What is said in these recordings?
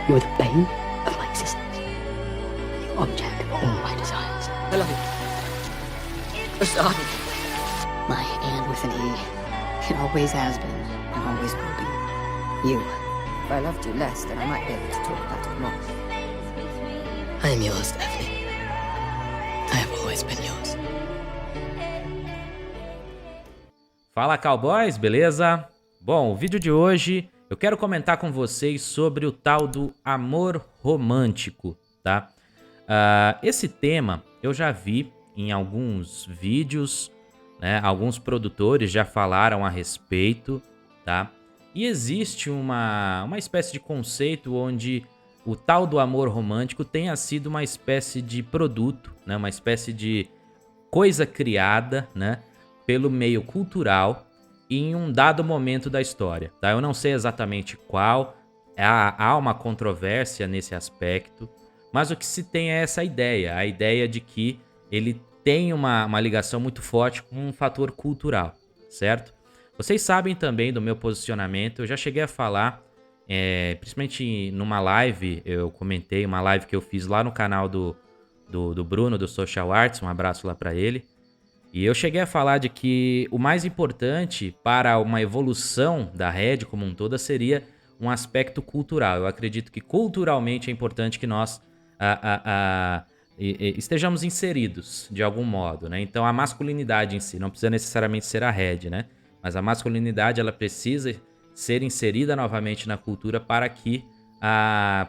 You're the bane of my existence. The object of all my desires. I love you. For starting. My and with an E. It always has been and always will be. You. If I loved you less, then I might be able to talk about it more. I am yours, Stephanie. I have always been yours. Fala, cowboys, beleza? Bom, o vídeo de hoje eu quero comentar com vocês sobre o tal do amor romântico, tá? Esse tema eu já vi em alguns vídeos, né? Alguns produtores já falaram a respeito, tá? E existe uma espécie de conceito onde o tal do amor romântico tenha sido uma espécie de produto, né? Uma espécie de coisa criada, né? Pelo meio cultural em um dado momento da história, tá? Eu não sei exatamente qual, há uma controvérsia nesse aspecto, mas o que se tem é essa ideia, a ideia de que ele tem uma ligação muito forte com um fator cultural, certo? Vocês sabem também do meu posicionamento, eu já cheguei a falar, principalmente numa live, eu comentei uma live que eu fiz lá no canal do Bruno, do Social Arts, um abraço lá pra ele. E eu cheguei a falar de que o mais importante para uma evolução da rede como um todo seria um aspecto cultural. Eu acredito que culturalmente é importante que nós estejamos inseridos de algum modo, né? Então a masculinidade em si, não precisa necessariamente ser a rede, né? Mas a masculinidade ela precisa ser inserida novamente na cultura para que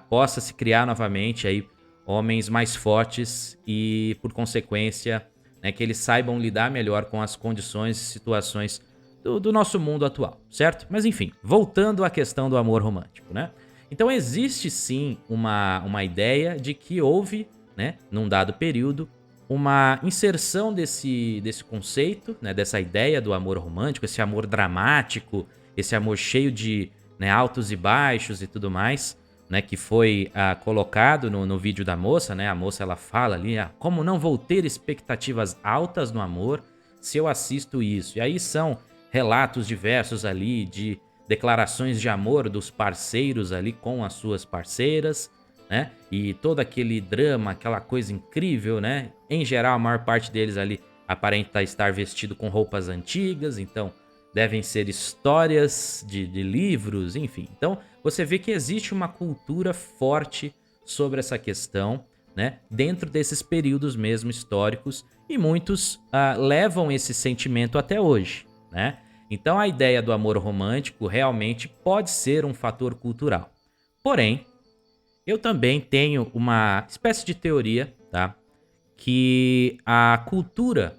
possa se criar novamente aí homens mais fortes e, por consequência, né, que eles saibam lidar melhor com as condições e situações do nosso mundo atual, certo? Mas enfim, voltando à questão do amor romântico, né? Então existe sim uma ideia de que houve, né, num dado período, uma inserção desse conceito, né, dessa ideia do amor romântico, esse amor dramático, esse amor cheio de, né, altos e baixos e tudo mais, né, que foi colocado no vídeo da moça, né? A moça ela fala ali, como não vou ter expectativas altas no amor se eu assisto isso. E aí são relatos diversos ali de declarações de amor dos parceiros ali com as suas parceiras, né? E todo aquele drama, aquela coisa incrível, né? Em geral, a maior parte deles ali aparenta estar vestido com roupas antigas, então devem ser histórias de livros, enfim. Então, você vê que existe uma cultura forte sobre essa questão, né? Dentro desses períodos mesmo históricos, e muitos levam esse sentimento até hoje, né? Então, a ideia do amor romântico realmente pode ser um fator cultural. Porém, eu também tenho uma espécie de teoria, tá? Que a cultura,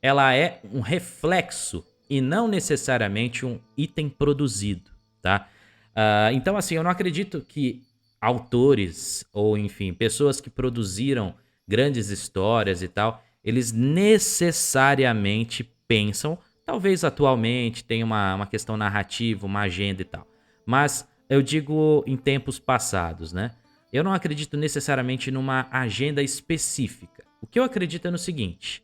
ela é um reflexo e não necessariamente um item produzido, tá? Então, assim, eu não acredito que autores ou, enfim, pessoas que produziram grandes histórias e tal, eles necessariamente pensam, talvez atualmente tenha uma questão narrativa, uma agenda e tal, mas eu digo em tempos passados, né? Eu não acredito necessariamente numa agenda específica. O que eu acredito é no seguinte: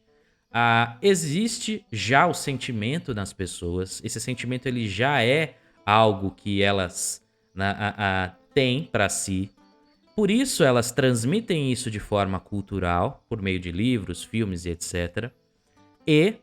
existe já o sentimento nas pessoas, esse sentimento ele já é algo que elas têm para si, por isso elas transmitem isso de forma cultural, por meio de livros, filmes e etc. E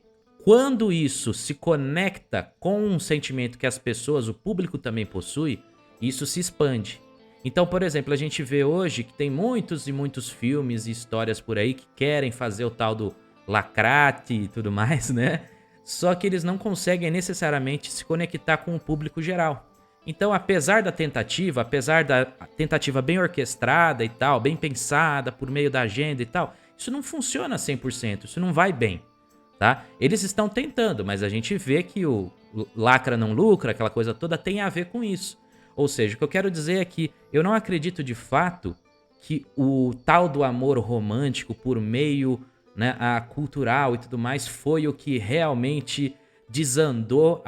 quando isso se conecta com um sentimento que as pessoas, o público também possui, isso se expande. Então, por exemplo, a gente vê hoje que tem muitos e muitos filmes e histórias por aí que querem fazer o tal do lacrate e tudo mais, né? Só que eles não conseguem necessariamente se conectar com o público geral. Então, apesar da tentativa bem orquestrada e tal, bem pensada por meio da agenda e tal, isso não funciona 100%, isso não vai bem, tá? Eles estão tentando, mas a gente vê que o lacra não lucra, aquela coisa toda tem a ver com isso. Ou seja, o que eu quero dizer é que eu não acredito de fato que o tal do amor romântico por meio, né, cultural e tudo mais foi o que realmente desandou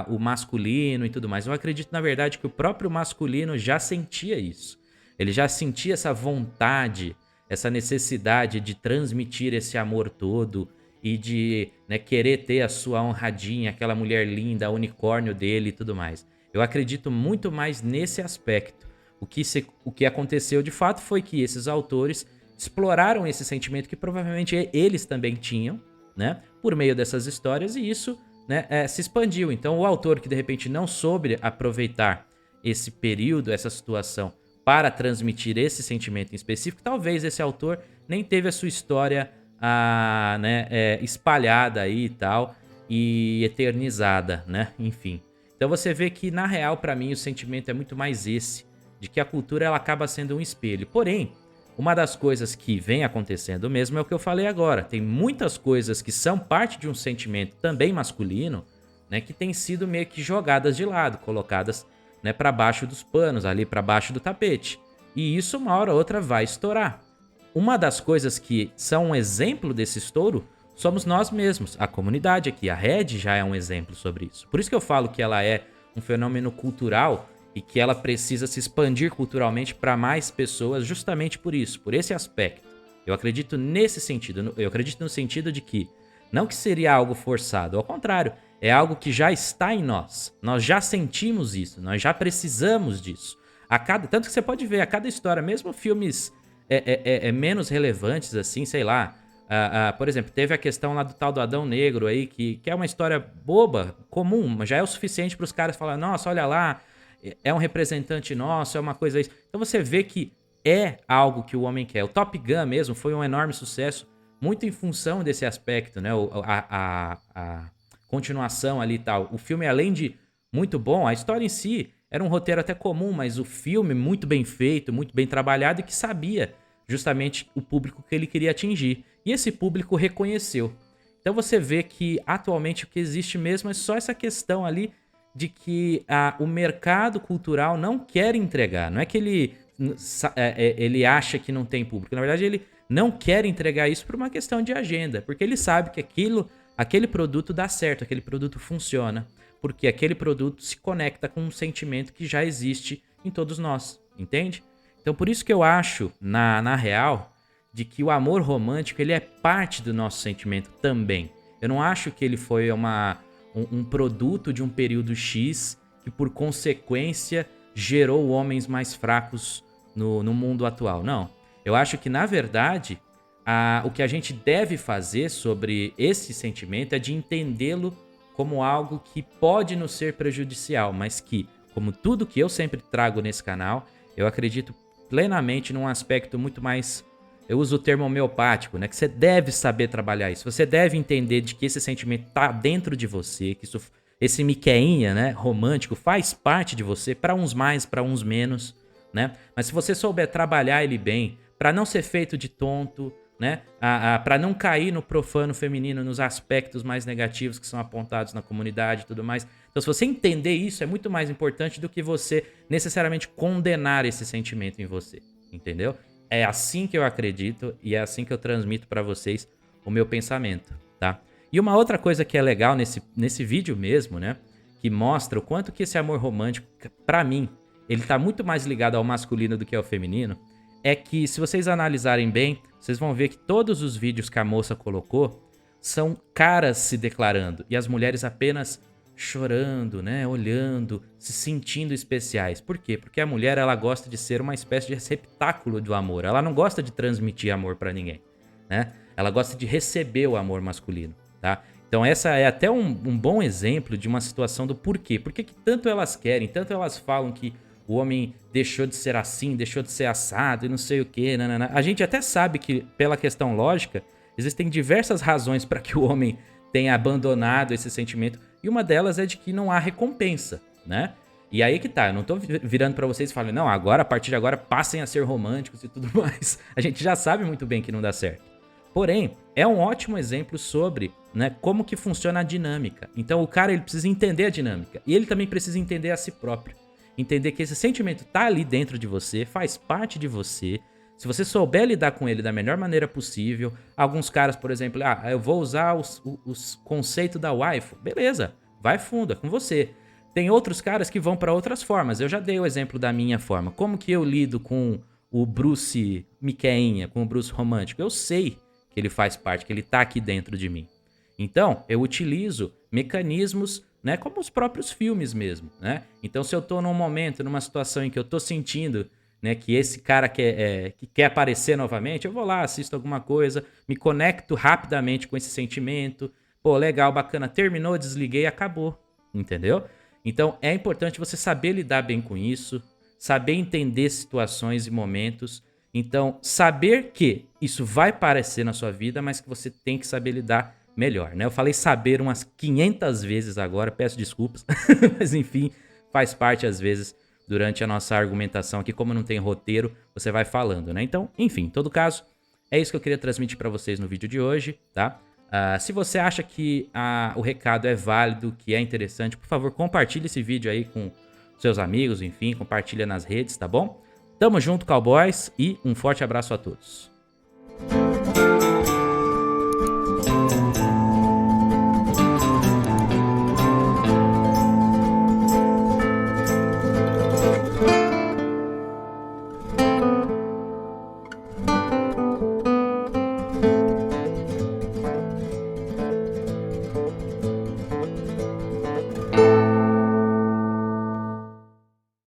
o masculino e tudo mais. Eu acredito, na verdade, que o próprio masculino já sentia isso. Ele já sentia essa vontade, essa necessidade de transmitir esse amor todo e de, né, querer ter a sua honradinha, aquela mulher linda, unicórnio dele e tudo mais. Eu acredito muito mais nesse aspecto, O que aconteceu de fato foi que esses autores exploraram esse sentimento que provavelmente eles também tinham, né, por meio dessas histórias, e isso, né, se expandiu. Então o autor que de repente não soube aproveitar esse período, essa situação, para transmitir esse sentimento em específico, talvez esse autor nem teve a sua história né, espalhada aí e tal, e eternizada, né, enfim. Então você vê que, na real, pra mim, o sentimento é muito mais esse, de que a cultura ela acaba sendo um espelho. Porém, uma das coisas que vem acontecendo mesmo é o que eu falei agora. Tem muitas coisas que são parte de um sentimento também masculino, né, que têm sido meio que jogadas de lado, colocadas, né, para baixo dos panos, ali para baixo do tapete. E isso uma hora ou outra vai estourar. Uma das coisas que são um exemplo desse estouro somos nós mesmos, a comunidade aqui. A Red já é um exemplo sobre isso. Por isso que eu falo que ela é um fenômeno cultural e que ela precisa se expandir culturalmente para mais pessoas, justamente por isso, por esse aspecto. Eu acredito nesse sentido, eu acredito no sentido de que não que seria algo forçado, ao contrário, é algo que já está em nós. Nós já sentimos isso, nós já precisamos disso. Tanto que você pode ver, a cada história, mesmo filmes menos relevantes, assim, sei lá. Por exemplo, teve a questão lá do tal do Adão Negro aí, que é uma história boba, comum, mas já é o suficiente para os caras falarem, nossa, olha lá, é um representante nosso, é uma coisa isso. Então você vê que é algo que o homem quer. O Top Gun mesmo foi um enorme sucesso, muito em função desse aspecto, né? A continuação ali e tal. O filme, além de muito bom, a história em si era um roteiro até comum, mas o filme muito bem feito, muito bem trabalhado e que sabia justamente o público que ele queria atingir. E esse público reconheceu. Então você vê que atualmente o que existe mesmo é só essa questão ali de que o mercado cultural não quer entregar. Não é que ele acha que não tem público. Na verdade, ele não quer entregar isso por uma questão de agenda. Porque ele sabe que aquele produto dá certo, aquele produto funciona. Porque aquele produto se conecta com um sentimento que já existe em todos nós. Entende? Então por isso que eu acho, na real, de que o amor romântico ele é parte do nosso sentimento também. Eu não acho que ele foi um produto de um período X que, por consequência, gerou homens mais fracos no mundo atual. Não. Eu acho que, na verdade, o que a gente deve fazer sobre esse sentimento é de entendê-lo como algo que pode nos ser prejudicial, mas que, como tudo que eu sempre trago nesse canal, eu acredito plenamente num aspecto muito mais... Eu uso o termo homeopático, né? Que você deve saber trabalhar isso. Você deve entender de que esse sentimento tá dentro de você, que esse miqueinha, né, romântico, faz parte de você, para uns mais, para uns menos, né? Mas se você souber trabalhar ele bem, para não ser feito de tonto, né? Para não cair no profano feminino, nos aspectos mais negativos que são apontados na comunidade e tudo mais. Então, se você entender isso, é muito mais importante do que você necessariamente condenar esse sentimento em você, entendeu? É assim que eu acredito e é assim que eu transmito pra vocês o meu pensamento, tá? E uma outra coisa que é legal nesse vídeo mesmo, né? Que mostra o quanto que esse amor romântico, pra mim, ele tá muito mais ligado ao masculino do que ao feminino. É que, se vocês analisarem bem, vocês vão ver que todos os vídeos que a moça colocou são caras se declarando e as mulheres apenas chorando, né, olhando, se sentindo especiais. Por quê? Porque a mulher, ela gosta de ser uma espécie de receptáculo do amor. Ela não gosta de transmitir amor pra ninguém, né? Ela gosta de receber o amor masculino, tá? Então essa é até um bom exemplo de uma situação do porquê. Por que tanto elas querem, tanto elas falam que o homem deixou de ser assim, deixou de ser assado e não sei o quê, nanana. A gente até sabe que, pela questão lógica, existem diversas razões para que o homem tenha abandonado esse sentimento. E uma delas é de que não há recompensa, né? E aí que tá, eu não tô virando pra vocês e falando, não, agora, a partir de agora, passem a ser românticos e tudo mais. A gente já sabe muito bem que não dá certo. Porém, é um ótimo exemplo sobre, né, como que funciona a dinâmica. Então o cara, ele precisa entender a dinâmica. E ele também precisa entender a si próprio. Entender que esse sentimento tá ali dentro de você, faz parte de você. Se você souber lidar com ele da melhor maneira possível, alguns caras, por exemplo, eu vou usar os conceitos da waifu. Beleza, vai fundo, é com você. Tem outros caras que vão para outras formas. Eu já dei o exemplo da minha forma. Como que eu lido com o Bruce Miqueinha, com o Bruce romântico? Eu sei que ele faz parte, que ele tá aqui dentro de mim. Então, eu utilizo mecanismos, né, como os próprios filmes mesmo, né? Então, se eu tô num momento, numa situação em que eu tô sentindo né? Que esse cara que quer aparecer novamente, eu vou lá, assisto alguma coisa, me conecto rapidamente com esse sentimento. Pô, legal, bacana, terminou, desliguei, acabou, entendeu? Então é importante você saber lidar bem com isso, saber entender situações e momentos. Então, saber que isso vai aparecer na sua vida, mas que você tem que saber lidar melhor, né? Eu falei saber umas 500 vezes agora, peço desculpas, mas enfim, faz parte às vezes durante a nossa argumentação aqui, como não tem roteiro, você vai falando, né? Então, enfim, em todo caso, é isso que eu queria transmitir para vocês no vídeo de hoje, tá? Se você acha que o recado é válido, que é interessante, por favor, compartilhe esse vídeo aí com seus amigos, enfim, compartilha nas redes, tá bom? Tamo junto, cowboys, e um forte abraço a todos.